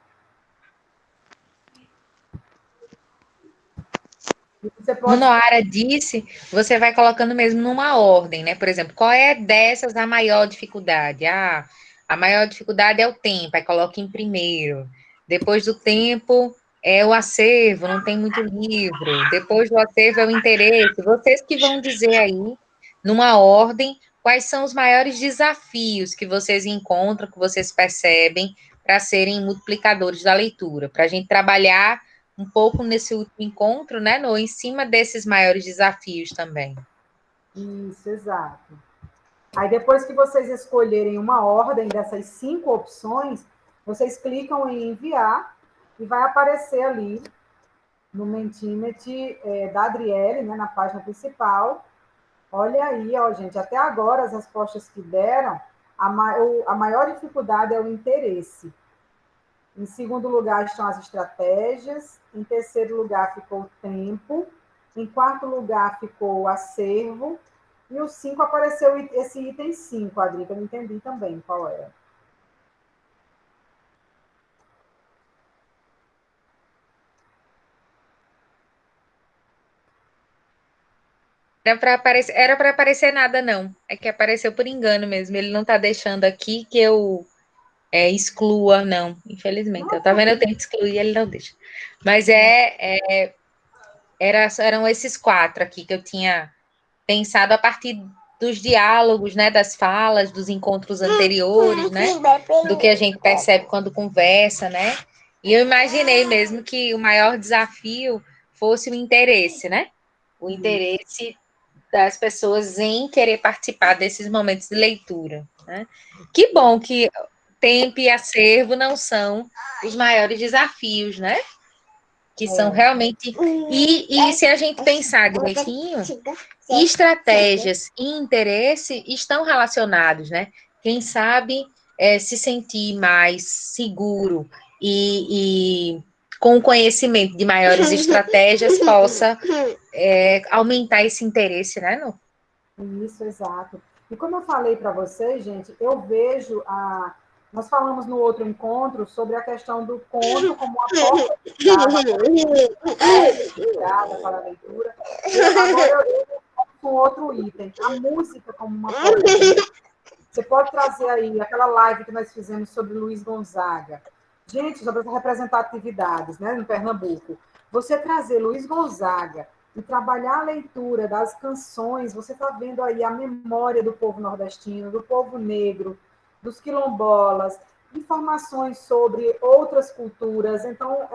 Como a Noara disse, você vai colocando mesmo numa ordem, né? Por exemplo, qual é dessas a maior dificuldade? Ah, a maior dificuldade é o tempo, aí coloca em primeiro. Depois do tempo é o acervo, não tem muito livro. Depois do acervo é o interesse. Vocês que vão dizer aí, numa ordem, quais são os maiores desafios que vocês encontram, que vocês percebem para serem multiplicadores da leitura, para a gente trabalhar um pouco nesse último encontro, né, no em cima desses maiores desafios também. Isso, exato. Aí depois que vocês escolherem uma ordem dessas 5 opções, vocês clicam em enviar e vai aparecer ali no Mentimeter da Adriele, né, na página principal. Olha aí, ó, gente, até agora as respostas que deram, a maior dificuldade é o interesse. Em segundo lugar estão as estratégias. Em terceiro lugar ficou o tempo. Em quarto lugar ficou o acervo. E o 5 apareceu esse item 5, Adri, que eu não entendi também qual era. Era para aparecer nada, não. É que apareceu por engano mesmo. Ele não está deixando aqui que eu exclua, não. Infelizmente. Eu tá vendo, eu tento excluir, ele não deixa. Mas eram esses 4 aqui que eu tinha pensado a partir dos diálogos, né, das falas, dos encontros anteriores, né, do que a gente percebe quando conversa, né, e eu imaginei mesmo que o maior desafio fosse o interesse, né, o interesse das pessoas em querer participar desses momentos de leitura, né. Que bom que tempo e acervo não são os maiores desafios, né, que são realmente... E se a gente pensar direitinho, estratégias e interesse estão relacionados, né? Quem sabe se sentir mais seguro e com o conhecimento de maiores estratégias possa aumentar esse interesse, né, Nu? Isso, exato. E como eu falei para vocês, gente, eu vejo nós falamos no outro encontro sobre a questão do conto como uma porta de entrada para a leitura. Agora eu com outro item, a música como uma porta de entrada. Você pode trazer aí aquela live que nós fizemos sobre Luiz Gonzaga. Gente, sobre as representatividades, né, em Pernambuco. Você trazer Luiz Gonzaga e trabalhar a leitura das canções, você está vendo aí a memória do povo nordestino, do povo negro, dos quilombolas, informações sobre outras culturas. Então,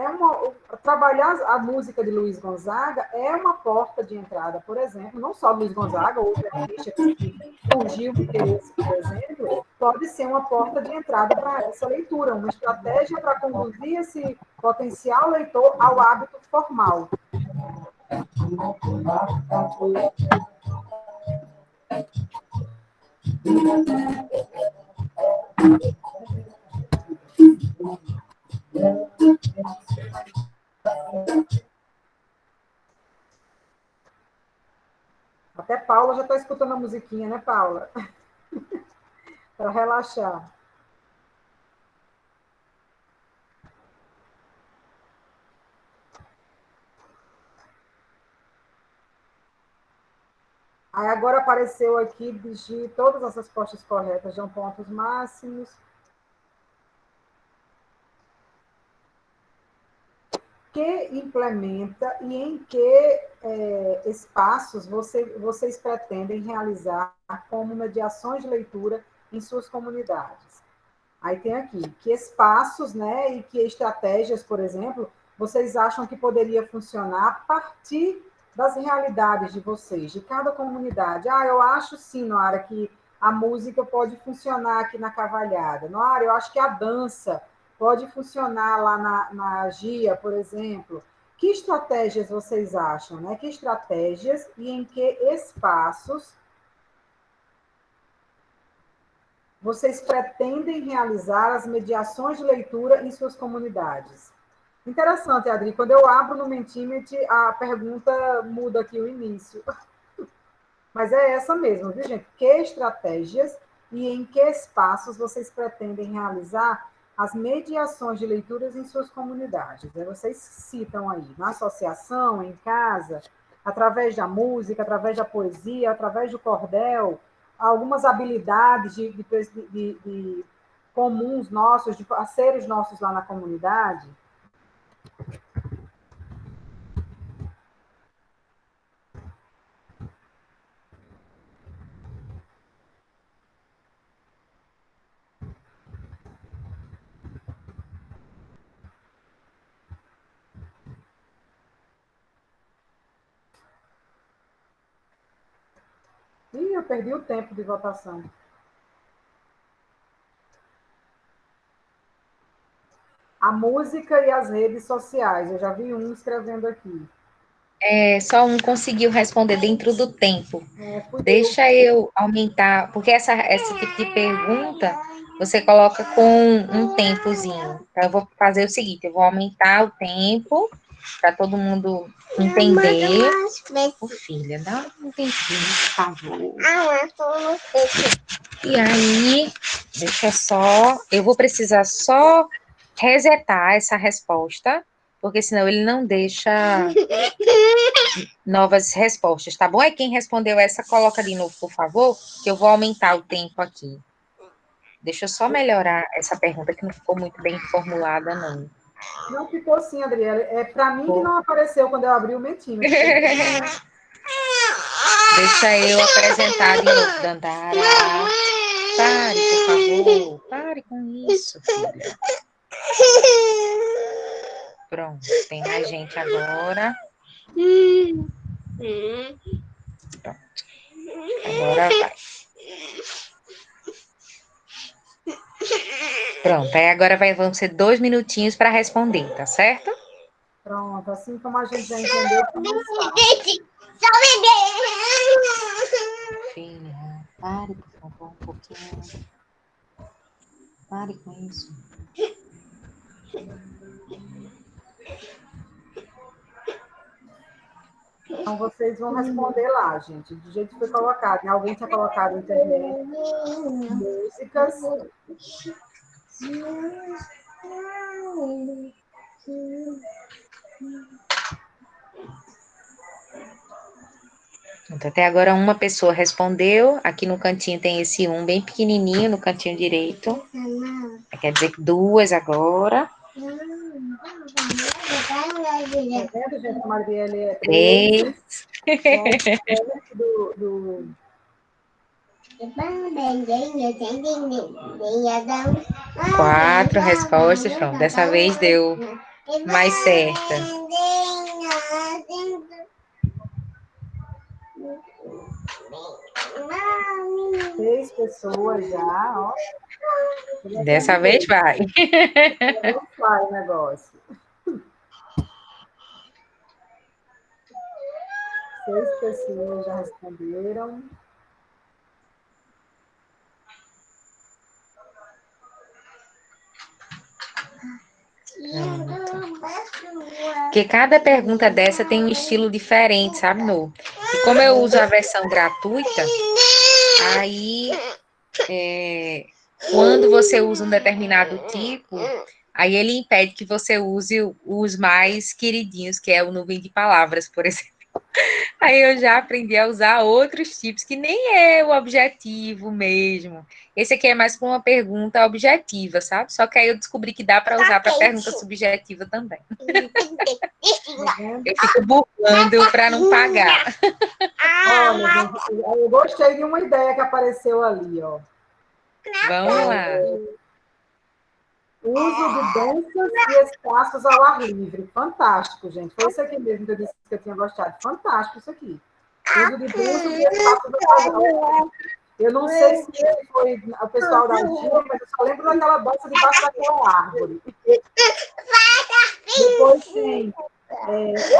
trabalhar a música de Luiz Gonzaga é uma porta de entrada, por exemplo, não só Luiz Gonzaga, outro artista que surgiu interesse, por exemplo, pode ser uma porta de entrada para essa leitura, uma estratégia para conduzir esse potencial leitor ao hábito formal. Até Paula já está escutando a musiquinha, né, Paula? Para relaxar. Aí agora apareceu aqui, digite todas as respostas corretas, dão pontos máximos. Que implementa e em que espaços vocês pretendem realizar como mediações de leitura em suas comunidades? Aí tem aqui, que espaços, né, e que estratégias, por exemplo, vocês acham que poderia funcionar a partir das realidades de vocês, de cada comunidade? Ah, eu acho sim, Noara, que a música pode funcionar aqui na Cavalhada. Noara, eu acho que a dança pode funcionar lá na GIA, por exemplo. Que estratégias vocês acham, né? Que estratégias e em que espaços vocês pretendem realizar as mediações de leitura em suas comunidades? Interessante, Adri. Quando eu abro no Mentimeter, a pergunta muda aqui o início. Mas é essa mesmo, viu, gente? Que estratégias e em que espaços vocês pretendem realizar as mediações de leituras em suas comunidades? Vocês citam aí, na associação, em casa, através da música, através da poesia, através do cordel, algumas habilidades de comuns nossos, de parceiros nossos lá na comunidade. Ih, eu perdi o tempo de votação. A música e as redes sociais. Eu já vi um escrevendo aqui. Só um conseguiu responder dentro do tempo. Deixa eu aumentar, porque esse tipo de pergunta você coloca com um tempozinho. Então, eu vou fazer o seguinte: eu vou aumentar o tempo para todo mundo entender. Ô, filha, dá um tempinho, por favor. E aí, deixa só. Eu vou precisar só resetar essa resposta, porque senão ele não deixa novas respostas, tá bom? E quem respondeu essa, coloca de novo, por favor, que eu vou aumentar o tempo aqui. Deixa eu só melhorar essa pergunta, que não ficou muito bem formulada, não. Não ficou sim, Adriela. É para mim que não apareceu quando eu abri o Mentimeter. Deixa eu apresentar de novo, Dandara. Pare, por favor. Pare com isso, filha. Pronto, tem mais gente agora. Pronto. Agora vai. Pronto, aí agora vão ser 2 minutinhos para responder, tá certo? Pronto, assim como a gente já entendeu, começar. Filha, pare, por favor, um pouquinho. Pare com isso. Então, vocês vão responder lá, gente, do jeito que foi colocado. Né? Alguém tinha colocado internet, músicas. Até agora uma pessoa respondeu. Aqui no cantinho tem esse um bem pequenininho no cantinho direito. Quer dizer que 2 agora. Tá vendo, gente, como a Marielle é 3. do 4 respostas. Pronto, dessa vez deu mais certa. 6 pessoas já, ó. Dessa vez vai. Não sai o negócio. 6 pessoas já responderam. Porque cada pergunta dessa tem um estilo diferente, sabe, No? E como eu uso a versão gratuita, aí quando você usa um determinado tipo, aí ele impede que você use os mais queridinhos, que é o nuvem de palavras, por exemplo. Aí eu já aprendi a usar outros tipos, que nem é o objetivo mesmo. Esse aqui é mais para uma pergunta objetiva, sabe? Só que aí eu descobri que dá para usar para pergunta subjetiva também. Eu fico burlando para não pagar. Olha, gente, eu gostei de uma ideia que apareceu ali, ó. Vamos lá. O uso de danças e espaços ao ar livre. Fantástico, gente. Foi isso aqui mesmo que eu disse que eu tinha gostado. Fantástico isso aqui. Uso de danças e espaços ao ar livre. Eu não sei se foi o pessoal da Gina, mas eu só lembro daquela dança debaixo daquela árvore. Depois tem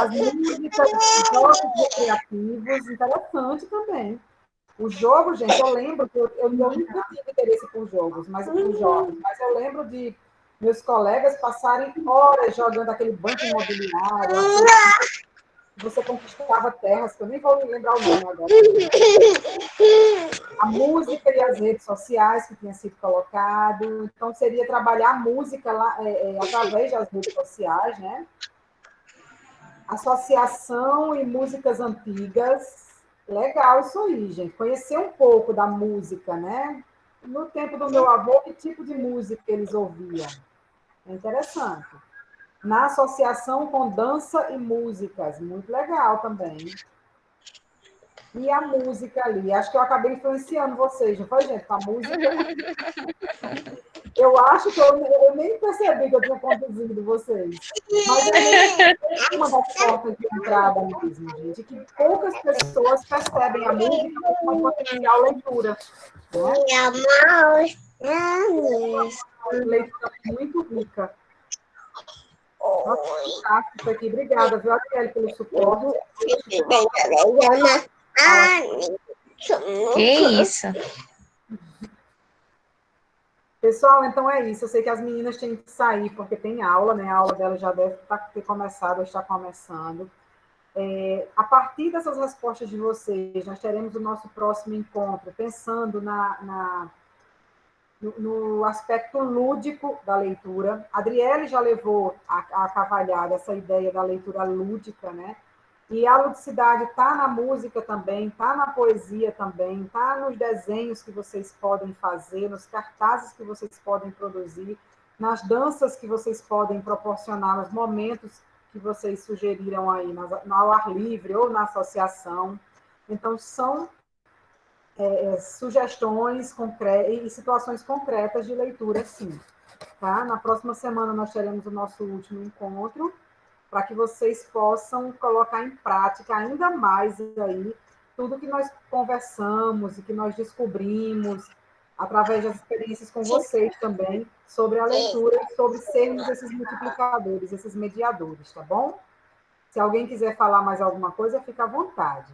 as músicas, jogos recreativos, interessante também. O jogo, gente, eu lembro que eu nunca tive interesse por jogos, mas eu lembro de meus colegas passarem horas jogando aquele banco imobiliário, você conquistava terras, que eu nem vou me lembrar o nome agora. A música e as redes sociais que tinha sido colocado, então seria trabalhar a música lá, através das redes sociais, né? Associação e músicas antigas. Legal isso aí, gente. Conhecer um pouco da música, né? No tempo do meu avô, que tipo de música eles ouviam? É interessante. Na associação com dança e músicas, muito legal também. E a música ali, acho que eu acabei influenciando vocês, não foi, gente? Com a música. Eu acho que eu nem percebi que eu tinha conduzido vocês. Mas é uma das portas de entrada mesmo, gente, que poucas pessoas percebem a música como uma potencial leitura. Né? Leitura muito rica. Nossa, fantástico isso aqui. Obrigada, viu, Arielle, pelo suporte. Que isso? Pessoal, então é isso. Eu sei que as meninas têm que sair, porque tem aula, né? A aula delas já deve ter começado ou está começando. A partir dessas respostas de vocês, nós teremos o nosso próximo encontro, pensando no aspecto lúdico da leitura. A Adriele já levou a cavalhada essa ideia da leitura lúdica, né? E a ludicidade está na música também, está na poesia também, está nos desenhos que vocês podem fazer, nos cartazes que vocês podem produzir, nas danças que vocês podem proporcionar, nos momentos que vocês sugeriram aí, no ar livre ou na associação. Então, são sugestões e situações concretas de leitura, sim. Tá? Na próxima semana, nós teremos o nosso último encontro, para que vocês possam colocar em prática ainda mais aí tudo que nós conversamos e que nós descobrimos através das experiências com vocês também sobre a leitura e sobre sermos esses multiplicadores, esses mediadores, tá bom? Se alguém quiser falar mais alguma coisa, fica à vontade.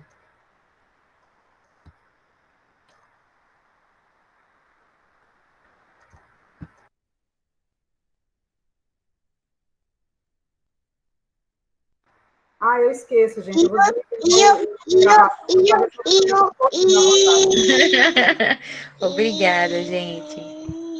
Eu esqueço, gente. Eu vou Obrigada, gente.